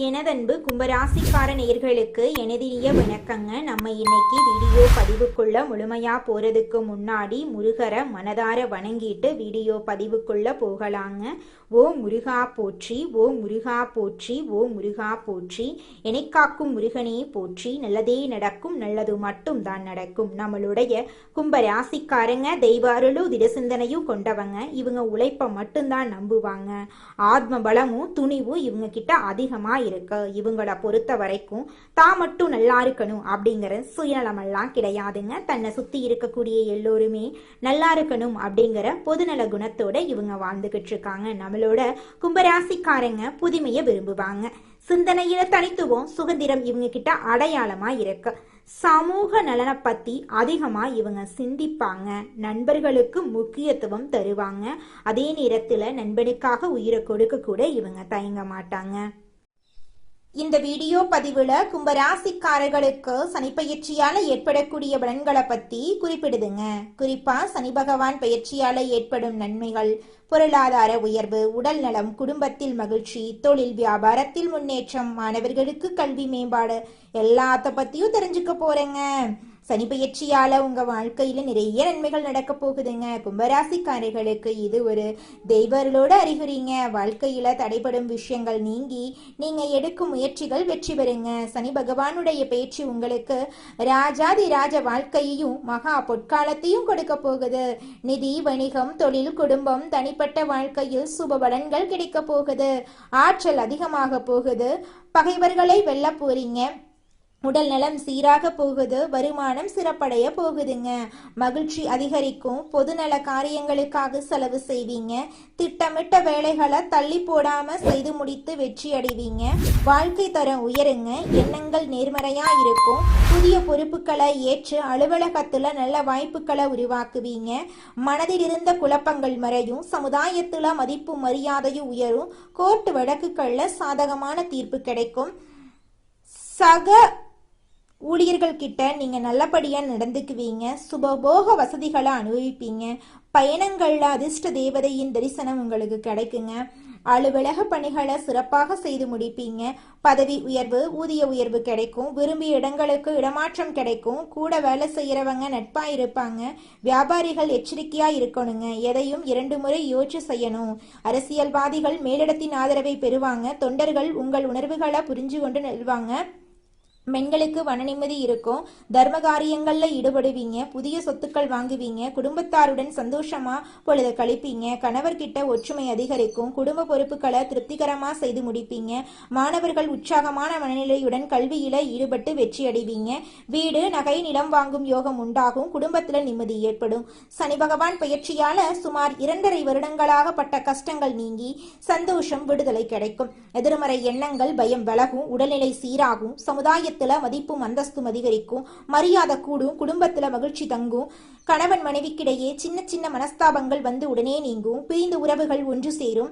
எனதன்பு கும்பராசிக்கார நேயர்களுக்கு எனதினிய வணக்கங்க. நம்ம இன்னைக்கு வீடியோ பதிவுக்குள்ள முழுமையா போறதுக்கு முன்னாடி முருகரை மனதார வணங்கிட்டு வீடியோ பதிவுக்குள்ள போகலாங்க. ஓ முருகா போற்றி, ஓ முருகா போற்றி, ஓ முருகா போற்றி, என்னை காக்கும் முருகனே போற்றி, நல்லதே நடக்கும், நல்லது மட்டும் தான் நடக்கும். நம்மளுடைய கும்பராசிக்காரங்க தெய்வ அருளும் திடசிந்தனையும் கொண்டவங்க. இவங்க உழைப்ப மட்டும்தான் நம்புவாங்க. ஆத்ம பலமும் துணிவும் இவங்க கிட்ட அதிகமா இருக்கு. இவங்களை பொறுத்த வரைக்கும் தான் மட்டும் நல்லா இருக்கணும் அப்படிங்கிற சுயநலமெல்லாம் கிடையாதுங்க. தன்னை சுத்தி இருக்கக்கூடிய எல்லோருமே நல்லா இருக்கணும் அப்படிங்கிற பொதுநல குணத்தோட இவங்க வாழ்ந்துகிட்டு இருக்காங்க. நம்மளோட கும்பராசிக்காரங்க புதுமையை விரும்புவாங்க. சிந்தனையில தனித்துவம் சுதந்திரம் இவங்க கிட்ட அடையாளமா இருக்கு. சமூக நலனை பத்தி அதிகமா இவங்க சிந்திப்பாங்க. நண்பர்களுக்கு முக்கியத்துவம் தருவாங்க. அதே நேரத்துல நண்பனுக்காக உயிரை கொடுக்க கூட இவங்க தயங்க மாட்டாங்க. இந்த வீடியோ பதிவுல கும்பராசிக்காரர்களுக்கு சனி பயிற்சியால ஏற்படக்கூடிய பலன்களை பத்தி குறிப்பிடுதுங்க. குறிப்பா சனி பகவான் பயிற்சியால ஏற்படும் நன்மைகள், பொருளாதார உயர்வு, உடல் நலம், குடும்பத்தில் மகிழ்ச்சி, தொழில் வியாபாரத்தில் முன்னேற்றம், மாணவர்களுக்கு கல்வி மேம்பாடு எல்லாத்த பத்தியும் தெரிஞ்சுக்க போறேங்க. சனி பயிற்சியால உங்க வாழ்க்கையில நிறைய நன்மைகள் நடக்க போகுதுங்க. கும்பராசிக்காரர்களுக்கு இது ஒரு தெய்வர்களோட அறிகுறிங்க. வாழ்க்கையில தடைபடும் விஷயங்கள் நீங்கி நீங்க எடுக்கும் முயற்சிகள் வெற்றி பெறுங்க. சனி பகவானுடைய பேச்சு உங்களுக்கு ராஜாதி ராஜ வாழ்க்கையையும் மகா பொற்காலத்தையும் கொடுக்க போகுது. நிதி, வணிகம், தொழில், குடும்பம், தனிப்பட்ட வாழ்க்கையில் சுப பலன்கள் கிடைக்க போகுது. ஆற்றல் அதிகமாக போகுது. பகைவர்களை வெல்ல போறீங்க. உடல் நலம் சீராக போகுது. வருமானம் சிறப்படைய போகுதுங்க. மகிழ்ச்சி அதிகரிக்கும். பொதுநல காரியங்களுக்காக செலவு செய்வீங்க. திட்டமிட்ட வேலைகளை தள்ளி போடாம செய்து முடித்து வெற்றி அடைவீங்க. வாழ்க்கை தரம் உயருங்க. எண்ணங்கள் நேர்மறையா இருக்கும். புதிய பொறுப்புகளை ஏற்று அலுவலகத்துல நல்ல வாய்ப்புகளை உருவாக்குவீங்க. மனதில் இருந்த குழப்பங்கள் மறையும். சமுதாயத்துல மதிப்பு மரியாதையும் உயரும். கோர்ட்டு வழக்குகள்ல சாதகமான தீர்ப்பு கிடைக்கும். சக ஊழியர்கள் கிட்ட நீங்க நல்லபடியா நடந்துக்குவீங்க. சுபபோக வசதிகளை அனுபவிப்பீங்க. பயணங்கள்ல அதிர்ஷ்ட தேவதையின் தரிசனம் உங்களுக்கு கிடைக்குங்க. அலுவலக பணிகளை சிறப்பாக செய்து முடிப்பீங்க. பதவி உயர்வு, ஊதிய உயர்வு கிடைக்கும். விரும்பிய இடங்களுக்கு இடமாற்றம் கிடைக்கும். கூட வேலை செய்யறவங்க நட்பா இருப்பாங்க. வியாபாரிகள் எச்சரிக்கையா இருக்கணுங்க. எதையும் 2 முறை யோசிச்சு செய்யணும். அரசியல்வாதிகள் மேலிடத்தின் ஆதரவை பெறுவாங்க. தொண்டர்கள் உங்கள் உணர்வுகளை புரிஞ்சு கொண்டு நெல்வாங்க. பெண்களுக்கு மன நிம்மதி இருக்கும். தர்ம காரியங்கள்ல ஈடுபடுவீங்க. புதிய சொத்துக்கள் வாங்குவீங்க. குடும்பத்தாருடன் சந்தோஷமா பொழுது கழிப்பீங்க. கணவர்கிட்ட ஒற்றுமை அதிகரிக்கும். குடும்ப பொறுப்புகளை திருப்திகரமா செய்து முடிப்பீங்க. மாணவர்கள் உற்சாகமான மனநிலையுடன் கல்வியில ஈடுபட்டு வெற்றி அடைவீங்க. வீடு, நகை, நிலம் வாங்கும் யோகம் உண்டாகும். குடும்பத்துல நிம்மதி ஏற்படும். சனி பகவான் பயிற்சியால சுமார் 2.5 வருடங்களாக பட்ட கஷ்டங்கள் நீங்கி சந்தோஷம், விடுதலை கிடைக்கும். எதிர்மறை எண்ணங்கள், பயம் விலகும். உடல்நிலை சீராகும். சமுதாய மதிப்பும் அந்தஸ்தும் அதிகரிக்கும். மரியாதை கூடும். குடும்பத்துல மகிழ்ச்சி தங்கும். கணவன் மனைவிக்கிடையே சின்ன சின்ன மனஸ்தாபங்கள் வந்து உடனே நீங்கும். பிரிந்த உறவுகள் ஒன்று சேரும்.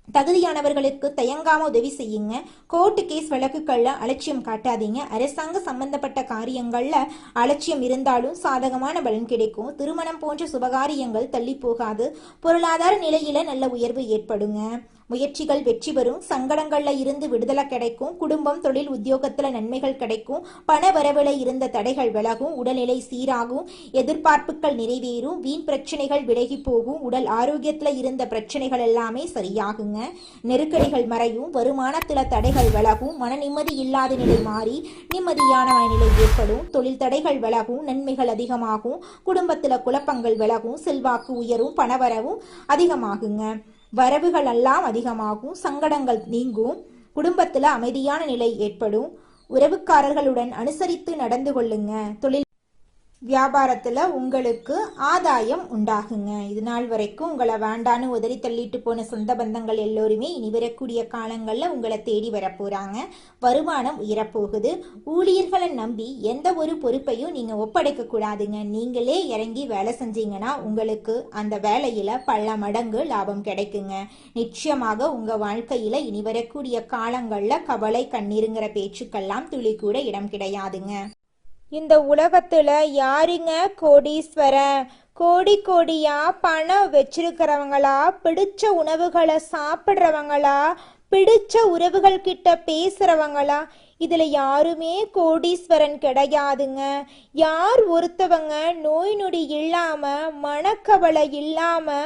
தகுதியானவர்களுக்கு தயங்காம உதவி செய்யுங்க. கோர்ட்டு கேஸ் வழக்குகள்ல அலட்சியம் காட்டாதீங்க. அரசாங்க சம்பந்தப்பட்ட காரியங்கள்ல அலட்சியம் இருந்தாலும் சாதகமான பலன் கிடைக்கும். திருமணம் போன்ற சுபகாரியங்கள் தள்ளி போகாது. பொருளாதார நிலையில நல்ல உயர்வு ஏற்படுங்க. முயற்சிகள் வெற்றி பெறும். சங்கடங்கள்ல இருந்து விடுதலை கிடைக்கும். குடும்பம், தொழில், உத்தியோகத்துல நன்மைகள் கிடைக்கும். பண வரவுல இருந்த தடைகள் விலகும். உடல்நிலை சீராகும். எதிர்பார்ப்புகள் நிறைவேறும். வீண் பிரச்சனைகள் விலகி போகும். உடல் ஆரோக்கியத்துல இருந்த பிரச்சனைகள் எல்லாமே சரியாகுங்க. நெருக்கடிகள் மறையும். வருமானத்துல தடைகள் விலகும். மன நிம்மதி இல்லாத நிலை மாறி நிம்மதியான மனநிலை ஏற்படும். தொழில் தடைகள் விலகும். நன்மைகள் அதிகமாகும். குடும்பத்துல குழப்பங்கள் விலகும். செல்வாக்கு உயரும். பணவரவும் அதிகமாகுங்க. வரவுகள் எல்லாம் அதிகமாகும். சங்கடங்கள் நீங்கும். குடும்பத்துல அமைதியான நிலை ஏற்படும். உறவுக்காரர்களுடன் அனுசரித்து நடந்து கொள்ளுங்க. தொழில் வியாபாரத்துல உங்களுக்கு ஆதாயம் உண்டாகுங்க. இது நாள் வரைக்கும் உங்களை வேண்டான்னு உதறி தள்ளிட்டு போன சொந்த பந்தங்கள் எல்லோருமே இனி வரக்கூடிய காலங்கள்ல உங்களை தேடி வரப்போறாங்க. வருமானம் உயரப்போகுது. ஊழியர்களை நம்பி எந்த ஒரு பொறுப்பையும் நீங்க ஒப்படைக்க கூடாதுங்க. நீங்களே இறங்கி வேலை செஞ்சீங்கன்னா உங்களுக்கு அந்த வேலையில பல மடங்கு லாபம் கிடைக்குங்க. நிச்சயமாக உங்க வாழ்க்கையில இனி வரக்கூடிய காலங்கள்ல கவலை, கண்ணீருங்கிற பேச்சுக்கெல்லாம் துளி கூட இடம் கிடையாதுங்க. இந்த உலகத்துல யாருங்க கோடீஸ்வரன்? கோடி கோடியா பணம் வச்சிருக்கிறவங்களா, பிடிச்ச உணவுகளை சாப்பிட்றவங்களா, பிடிச்ச உறவுகள் கிட்ட பேசுறவங்களா? இதுல யாருமே கோடீஸ்வரன் கிடையாதுங்க. யார் ஒருத்தவங்க நோய் நொடி இல்லாம மனக்கவலை இல்லாம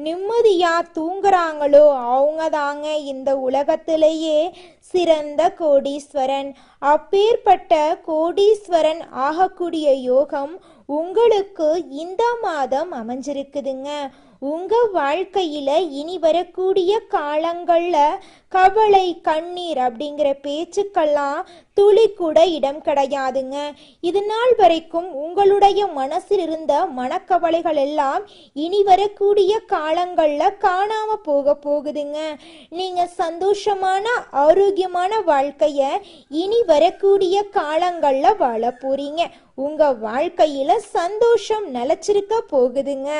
நிம்மதியா தூங்குறாங்களோ அவங்க தாங்க இந்த உலகத்திலேயே சிறந்த கோடீஸ்வரன். அப்பேற்பட்ட கோடீஸ்வரன் ஆகக்கூடிய யோகம் உங்களுக்கு இந்த மாதம் அமைஞ்சிருக்குதுங்க. உங்க வாழ்க்கையில இனி வரக்கூடிய காலங்கள்ல கவலை கண்ணீர் அப்படிங்கிற பேச்சுக்கெல்லாம் துளி கூட இடம் கிடையாதுங்க. இது நாள் வரைக்கும் உங்களுடைய மனசில் இருந்த மனக்கவலைகள் எல்லாம் இனி வரக்கூடிய காலங்கள்ல காணாம போகுதுங்க. நீங்க சந்தோஷமான ஆரோக்கியமான வாழ்க்கைய இனி வரக்கூடிய காலங்கள்ல வாழ போறீங்க. உங்க வாழ்க்கையில சந்தோஷம் நிலைச்சிருக்க போகுதுங்க.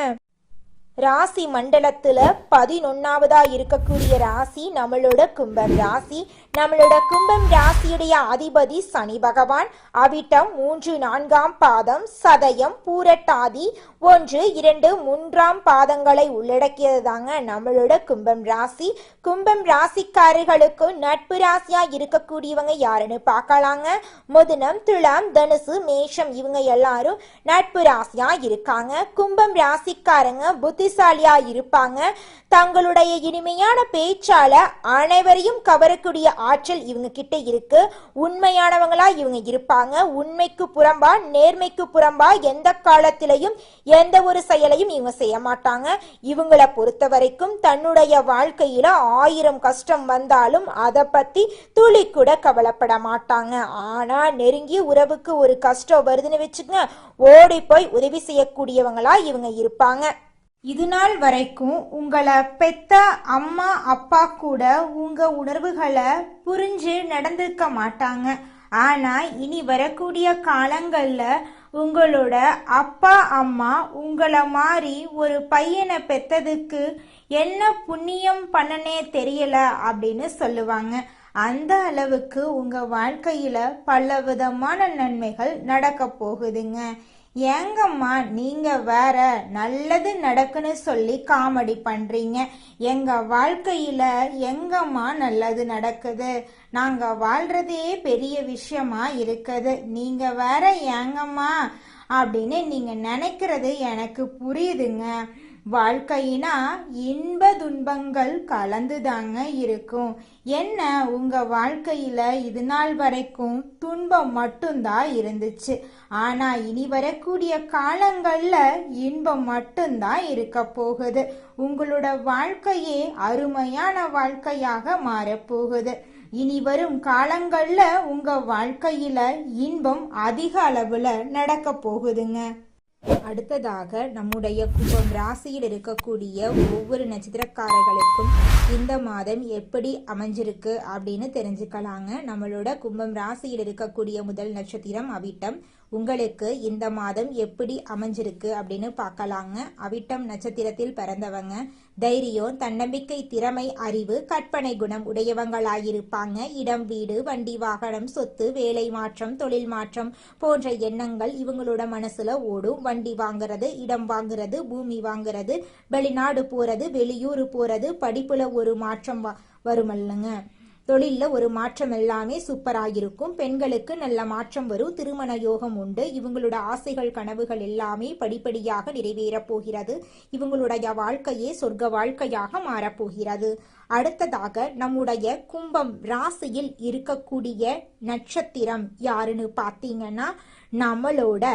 ராசி மண்டலத்துல 11வதா இருக்கக்கூடிய ராசி நம்மளோட கும்பம் ராசி. நம்மளோட கும்பம் ராசியுடைய அதிபதி சனி பகவான். அவிட்டம் 3, 4ஆம் பாதம், சதயம், பூரட்டாதி 1, 2, 3ஆம் பாதங்களை உள்ளடக்கியது தாங்க நம்மளோட கும்பம் ராசி. கும்பம் ராசிக்காரர்களுக்கு நட்பு ராசியா இருக்கக்கூடியவங்க யாருன்னு பார்க்கலாங்க. மிதுனம், துலாம், தனுசு, மேஷம் இவங்க எல்லாரும் நட்பு ராசியா இருக்காங்க. கும்பம் ராசிக்காரங்க புத்திசாலியா இருப்பாங்க. தங்களுடைய இனிமையான பேச்சால அனைவரையும் கவரக்கூடிய ஆற்றல் இவங்க கிட்ட இருக்கு. உண்மையானவங்களா இவங்க இருப்பாங்க. உண்மைக்கு புறம்பா நேர்மைக்கு புறம்பா எந்த காலத்திலையும் எந்த ஒரு செயலையும் இவங்க செய்ய மாட்டாங்க. இவங்களை பொறுத்த வரைக்கும் தன்னுடைய வாழ்க்கையில 1000 கஷ்டம் வந்தாலும் அதை பத்தி துளி கூட கவலைப்பட மாட்டாங்க. ஆனா நெருங்கிய உறவுக்கு ஒரு கஷ்டம் வருதுன்னு வச்சுக்கோங்க, ஓடி போய் உதவி செய்யக்கூடியவங்களா இவங்க இருப்பாங்க. இது நாள் வரைக்கும் உங்களை பெத்த அம்மா அப்பா கூட உங்க உணர்வுகளை புரிஞ்சு நடந்துக்க மாட்டாங்க. ஆனா இனி வரக்கூடிய காலங்கள்ல உங்களோட அப்பா அம்மா உங்களை மாதிரி ஒரு பையனை பெத்ததுக்கு என்ன புண்ணியம் பண்ணனே தெரியல அப்படின்னு சொல்லுவாங்க. அந்த அளவுக்கு உங்க வாழ்க்கையில பல விதமான நன்மைகள் நடக்க போகுதுங்க. ஏங்கம்மா நீங்க வேற நல்லது நடக்குன்னு சொல்லி காமெடி பண்றீங்க? எங்க வாழ்க்கையில எங்கம்மா நல்லது நடக்குது? நாங்க வாழ்றதே பெரிய விஷயமா இருக்குது. நீங்க வேற ஏங்கம்மா அப்படின்னு நீங்க நினைக்கிறது எனக்கு புரியுதுங்க. வாழ்க்கையினா இன்ப துன்பங்கள் கலந்துதாங்க இருக்கும். என்ன உங்க வாழ்க்கையில இது நாள் வரைக்கும் துன்பம் மட்டும்தான் இருந்துச்சு. ஆனா இனி வரக்கூடிய காலங்கள்ல இன்பம் மட்டும்தான் இருக்க போகுது. உங்களோட வாழ்க்கையே அருமையான வாழ்க்கையாக மாறப்போகுது. இனி வரும் காலங்கள்ல உங்க வாழ்க்கையில இன்பம் அதிக அளவுல நடக்க போகுதுங்க. அடுத்ததாக நம்முடைய கும்பம் ராசியில் இருக்கக்கூடிய ஒவ்வொரு நட்சத்திரக்காரர்களுக்கும் இந்த மாதம் எப்படி அமைஞ்சிருக்கு அப்படின்னு தெரிஞ்சுக்கலாங்க. நம்மளோட கும்பம் ராசியில் இருக்கக்கூடிய முதல் நட்சத்திரம் அவிட்டம். உங்களுக்கு இந்த மாதம் எப்படி அமைஞ்சிருக்கு அப்படின்னு பார்க்கலாங்க. அவிட்டம் நட்சத்திரத்தில் பிறந்தவங்க தைரியம், தன்னம்பிக்கை, திறமை, அறிவு, கற்பனை குணம் உடையவங்களாயிருப்பாங்க. இடம், வீடு, வண்டி, வாகனம், சொத்து, வேலை மாற்றம், தொழில் மாற்றம் போன்ற எண்ணங்கள் இவங்களோட மனசுல ஓடும். வண்டி வாங்குறது, இடம் வாங்குறது, பூமி வாங்குறது, வெளிநாடு போறது, வெளியூர் போறது, படிப்புல ஒரு மாற்றம் வருமல்லுங்க. தொழில்ல ஒரு மாற்றம் எல்லாமே சூப்பராயிருக்கும். பெண்களுக்கு நல்ல மாற்றம் வரும். திருமண யோகம் உண்டு. இவங்களோட ஆசைகள் கனவுகள் எல்லாமே படிப்படியாக நிறைவேறப் போகிறது. இவங்களுடைய வாழ்க்கையே சொர்க்க வாழ்க்கையாக மாறப்போகிறது. அடுத்ததாக நம்முடைய கும்பம் ராசியில் இருக்கக்கூடிய நட்சத்திரம் யாருன்னு பார்த்தீங்கன்னா நம்மளோட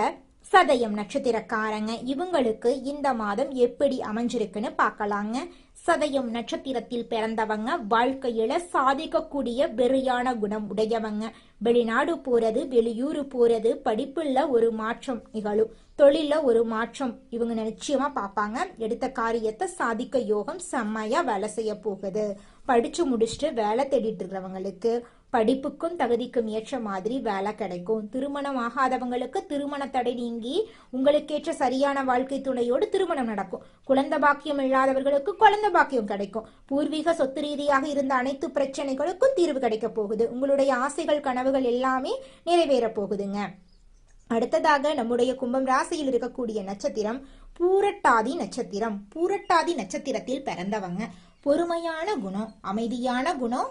சதயம் நட்சத்திரக்காரங்க. இவங்களுக்கு இந்த மாதம் எப்படி அமைஞ்சிருக்குன்னு பார்க்கலாங்க. சதயம் நட்சத்திரத்தில் பிறந்தவங்க வாழ்க்கையில சாதிக்கக்கூடிய வெறியான குணம் உடையவங்க. வெளிநாடு போறது, வெளியூர் போறது, படிப்புல ஒரு மாற்றம் நிகழும். தொழில ஒரு மாற்றம் இவங்க நிச்சயமா பார்ப்பாங்க. எடுத்த காரியத்தை சாதிக்க யோகம் செம்மையா வேலை செய்ய போகுது. படிச்சு முடிச்சுட்டு வேலை தேடிட்டு இருக்கிறவங்களுக்கு படிப்புக்கும் தகுதிக்கும் ஏற்ற மாதிரி வேலை கிடைக்கும். திருமணம் ஆகாதவங்களுக்கு திருமண தடை நீங்கி உங்களுக்கேற்ற சரியான வாழ்க்கை துணையோடு திருமணம் நடக்கும். குழந்தை பாக்கியம் இல்லாதவர்களுக்கு குழந்தை பாக்கியம் கிடைக்கும். பூர்வீக சொத்து ரீதியாக இருந்த அனைத்து பிரச்சனைகளுக்கும் தீர்வு கிடைக்க போகுது. உங்களுடைய ஆசைகள் கனவுகள் எல்லாமே நிறைவேற போகுதுங்க. அடுத்ததாக நம்முடைய கும்பம் ராசியில் இருக்கக்கூடிய நட்சத்திரம் பூரட்டாதி நட்சத்திரம். பூரட்டாதி நட்சத்திரத்தில் பிறந்தவங்க பொறுமையான குணம், அமைதியான குணம்,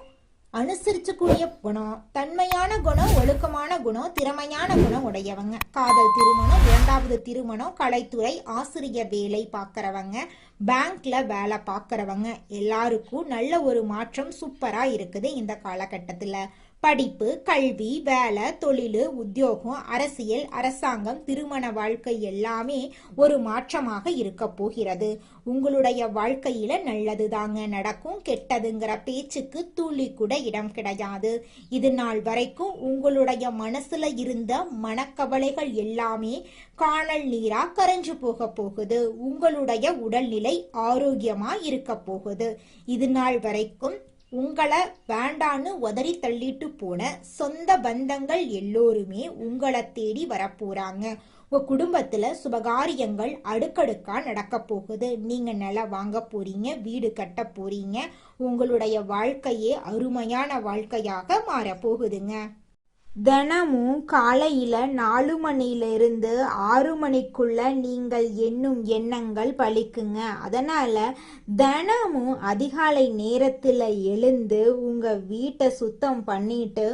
அனுசரிச்சக்கூடிய குணம், தன்மையான குணம், ஒழுக்கமான குணம், திறமையான குணம் உடையவங்க. காதல் திருமணம், இரண்டாவது திருமணம், கலைத்துறை, ஆசிரியர் வேலை பார்க்கறவங்க, பேங்க்ல வேலை பார்க்கறவங்க எல்லாருக்கும் நல்ல ஒரு மாற்றம் சூப்பரா இருக்குது இந்த காலகட்டத்துல. படிப்பு, கல்வி, வேலை, தொழில், உத்தியோகம், அரசியல், அரசாங்கம், திருமண வாழ்க்கை எல்லாமே ஒரு மாற்றமாக இருக்க போகிறது. உங்களுடைய வாழ்க்கையில நல்லது தாங்க நடக்கும், கெட்டதுங்கிற பேச்சுக்கு துளி கூட இடம் கிடையாது. இது நாள் வரைக்கும் உங்களுடைய மனசுல இருந்த மனக்கவலைகள் எல்லாமே காணல் நீரா கரைஞ்சு போக போகுது. உங்களுடைய உடல்நிலை ஆரோக்கியமா இருக்க போகுது. இது நாள் வரைக்கும் உங்களை வேண்டான்னு உதறி தள்ளிட்டு போன சொந்த பந்தங்கள் எல்லோருமே உங்களை தேடி வரப்போறாங்க. உங்க குடும்பத்துல சுபகாரியங்கள் அடுக்கடுக்கா நடக்க போகுது. நீங்க நிலம் வாங்க போறீங்க, வீடு கட்ட போறீங்க. உங்களுடைய வாழ்க்கையே அருமையான வாழ்க்கையாக மாற போகுதுங்க. தினமும் காலையில் 4 மணியிலிருந்து 6 மணிக்குள்ள நீங்கள் எண்ணும் எண்ணங்கள் பலிக்குங்க. அதனால் தினமும் அதிகாலை நேரத்தில் எழுந்து உங்கள் வீட்டை சுத்தம் பண்ணிட்டு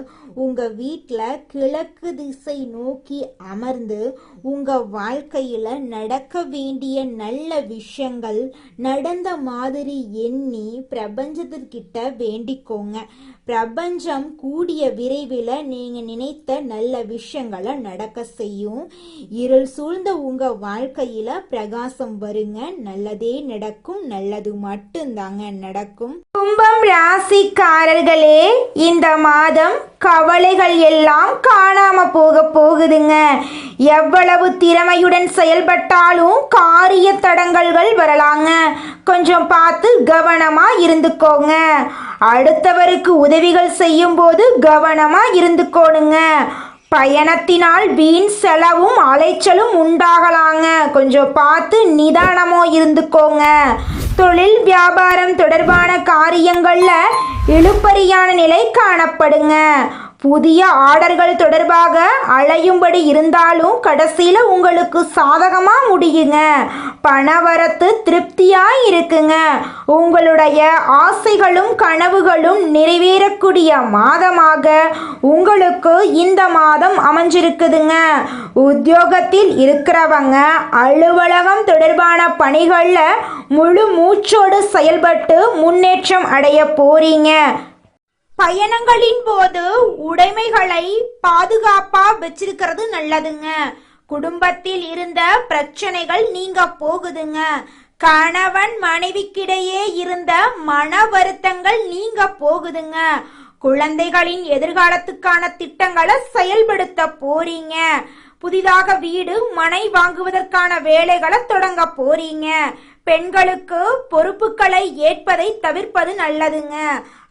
உங்கள் வீட்டில் கிழக்கு திசை நோக்கி அமர்ந்து உங்கள் வாழ்க்கையில் நடக்க வேண்டிய நல்ல விஷயங்கள் நடந்த மாதிரி எண்ணி பிரபஞ்சத்திற்கிட்ட வேண்டிக்கோங்க. பிரபஞ்சம் கூடிய விரைவில் நீங்கள் நினைத்த நல்ல விஷயங்களை நடக்க செய்யும். இருள் சூழ்ந்த உங்க வாழ்க்கையில பிரகாசம் வருங்க. நல்லதே நடக்கும், நல்லது மட்டும்தாங்க நடக்கும். கும்பம் ராசிக்காரர்களே, இந்த மாதம் கவலைகள் எல்லாம் காணாம போக போகுதுங்க. எவ்வளவு திறமையுடன் செயல்பட்டாலும் காரிய தடங்கல்கள் வரலாங்க. கொஞ்சம் பார்த்து கவனமா இருந்துக்கோங்க. அடுத்தவருக்கு உதவிகள் செய்யும் போது கவனமா இருந்துக்கோணுங்க. பயணத்தினால் வீண் செலவும் அலைச்சலும் உண்டாகலாங்க. கொஞ்சம் பார்த்து நிதானமோ இருந்துக்கோங்க. தொழில் வியாபாரம் தொடர்பான காரியங்கள்ல இழுபறியான நிலை காணப்படுங்க. புதிய ஆர்டர்கள் தொடர்பாக அலையும்படி இருந்தாலும் கடைசியில் உங்களுக்கு சாதகமா முடியுங்க. பணவரத்து திருப்தியா இருக்குங்க. உங்களுடைய ஆசைகளும் கனவுகளும் நிறைவேறக்கூடிய மாதமாக உங்களுக்கு இந்த மாதம் அமைஞ்சிருக்குதுங்க. உத்தியோகத்தில் இருக்கிறவங்க அலுவலகம் தொடர்பான பணிகள்ல முழு மூச்சோடு செயல்பட்டு முன்னேற்றம் அடைய போறீங்க. பயணங்களின் போது உடைமைகளை பாதுகாப்பா வச்சிருக்கிறது நல்லதுங்க. குடும்பத்தில் இருந்த பிரச்சனைகள் நீங்க போகுதுங்க. கணவன் மனைவிக்கிடையே இருந்த மன வருத்தங்கள் நீங்க போகுதுங்க. குழந்தைகளின் எதிர்காலத்துக்கான திட்டங்களை செயல்படுத்த போறீங்க. புதிதாக வீடு மனை வாங்குவதற்கான வேலைகளை தொடங்க போறீங்க. பெண்களுக்கு பொறுப்புகளை ஏற்பதை தவிர்ப்பது நல்லதுங்க.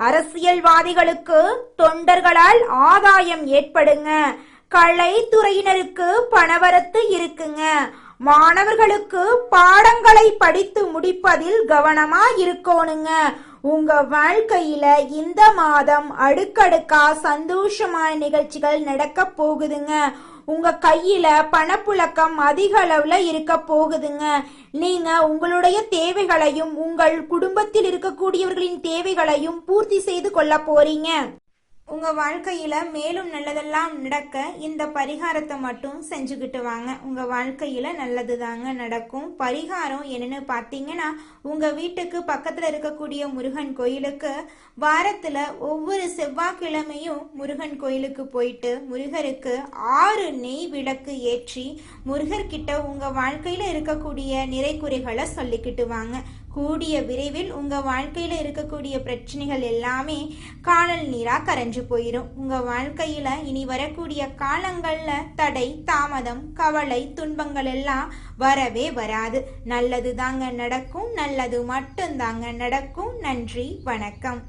அரசியல்வாதிகளுக்கு தொண்டர்களால் ஆதாயம் ஏற்படுங்க. கலைத்துறையினருக்கு பணவரத்து இருக்குங்க. மாணவர்களுக்கு பாடங்களை படித்து முடிப்பதில் கவனமா இருக்கணுங்க. உங்க வாழ்க்கையில இந்த மாதம் அடுக்கடுக்கா சந்தோஷமான நிகழ்ச்சிகள் நடக்க போகுதுங்க. உங்க கையில பணப்புழக்கம் அதிக அளவுல இருக்க போகுதுங்க. நீங்க உங்களுடைய தேவைகளையும் உங்கள் குடும்பத்தில் இருக்கக்கூடியவர்களின் தேவைகளையும் பூர்த்தி செய்து கொள்ள போறீங்க. உங்க வாழ்க்கையில மேலும் நல்லதெல்லாம் நடக்க இந்த பரிகாரத்தை மட்டும் செஞ்சுக்கிட்டு வாங்க. உங்க வாழ்க்கையில நல்லது தாங்க நடக்கும். பரிகாரம் என்னன்னு பார்த்தீங்கன்னா, உங்க வீட்டுக்கு பக்கத்துல இருக்கக்கூடிய முருகன் கோயிலுக்கு வாரத்துல ஒவ்வொரு செவ்வாய்க்கிழமையும் முருகன் கோயிலுக்கு போயிட்டு முருகருக்கு 6 நெய் விளக்கு ஏற்றி முருகர்கிட்ட உங்க வாழ்க்கையில இருக்கக்கூடிய நிறைக்குறைகளை சொல்லிக்கிட்டு வாங்க. கூடிய விரைவில் உங்க வாழ்க்கையில இருக்கக்கூடிய பிரச்சனைகள் எல்லாமே காணல் நீரா கரைஞ்சு போயிடும். உங்க வாழ்க்கையில இனி வரக்கூடிய காலங்கள்ல தடை, தாமதம், கவலை, துன்பங்கள் எல்லாம் வரவே வராது. நல்லது தாங்க நடக்கும், நல்லது மட்டும் தாங்க நடக்கும். நன்றி, வணக்கம்.